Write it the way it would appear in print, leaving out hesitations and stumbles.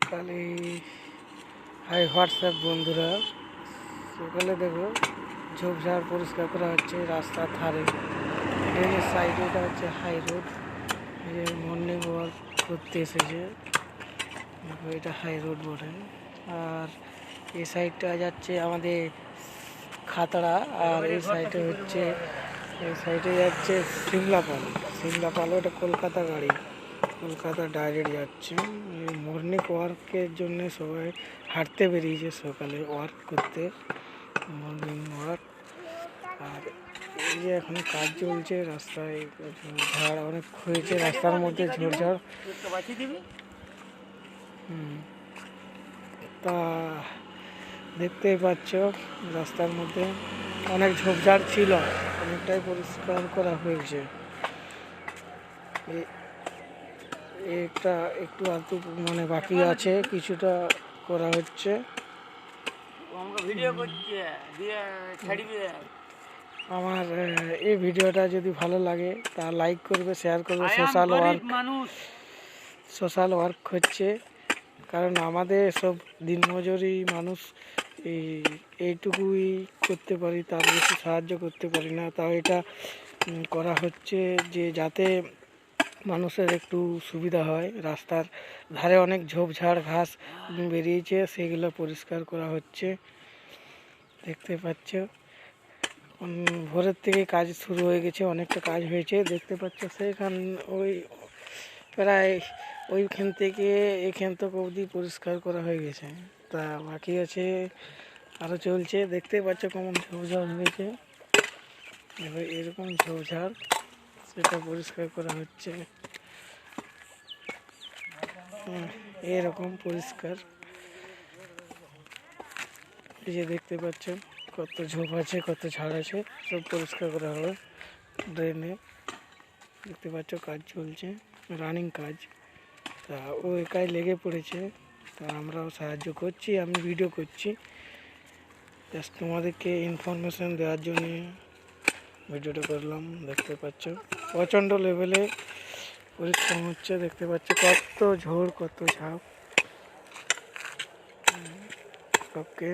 সকালে high WhatsApp বন্ধুরা, সকালে দেখো ঝোপঝাড় পরিষ্কার করা হচ্ছে রাস্তার ধারে। এই সাইডে এটা হচ্ছে হাই রোড, এই যে মর্নিং ওয়াক করতে এসেছে। দেখো এটা হাই রোড বটে। আর এই সাইডটা যাচ্ছে আমাদের খাতড়া, আর এই সাইডে হচ্ছে যাচ্ছে সিমলাপাল। ওটা কলকাতা গাড়ি, কলকাতা ডাইরেক্ট যাচ্ছে। মর্নিং ওয়ার্কের জন্য সবাই হাঁটতে বেরিয়েছে সকালে ওয়ার্ক করতে, মর্নিং ওয়ার্ক। আর এই যে এখন কাজ চলছে রাস্তায়, ঝাড় অনেক হয়েছে রাস্তার মধ্যে, ঝোড়ঝাড়। তা দেখতেই পাচ্ছ রাস্তার মধ্যে অনেক ঝোপঝাড় ছিল, অনেকটাই পরিষ্কার করা হয়েছে। এটা একটু আধটু মানে বাকি আছে, কিছুটা করা হচ্ছে। আমার এই ভিডিওটা যদি ভালো লাগে তা লাইক করবে, শেয়ার করবে। সোশ্যাল ওয়ার্ক হচ্ছে, কারণ আমাদের সব দিনমজুরি মানুষ এইটুকুই করতে পারি, তার বেশি সাহায্য করতে পারি না। তাও এটা করা হচ্ছে যে যাতে মানুষের একটু সুবিধা হয়। রাস্তার ধারে অনেক ঝোপঝাড় ঘাস বেরিয়েছে, সেগুলো পরিষ্কার করা হচ্ছে। দেখতে পাচ্ছ ভোরের থেকে কাজ শুরু হয়ে গেছে, অনেকটা কাজ হয়েছে। দেখতে পাচ্ছ সেখান ওই প্রায় ওইখান থেকে এখান থেকে অবধি পরিষ্কার করা হয়ে গেছে, তা বাকি আছে, আরও চলছে। দেখতে পাচ্ছ কেমন ঝোপঝাড় হয়েছে, এবার এরকম ঝোপঝাড় সেটা পরিষ্কার করা হচ্ছে। এরকম পরিষ্কার, এই যে দেখতে পাচ্ছ কত ঝোপ আছে, কত ঝাড় আছে, সব পরিষ্কার করা হবে ড্রেনে। দেখতে পাচ্ছ কাজ চলছে, রানিং কাজ। তা ও একাই লেগে পড়েছে, তা আমরাও সাহায্য করছি, আমি ভিডিও করছি জাস্ট তোমাদেরকে ইনফরমেশন দেওয়ার জন্য ভিডিওটা করলাম। দেখতে পাচ্ছ প্রচণ্ড লেভেলে পরিশ্রম হচ্ছে, দেখতে পাচ্ছ কত ঝোড়, কত ঝাঁপ। ওকে।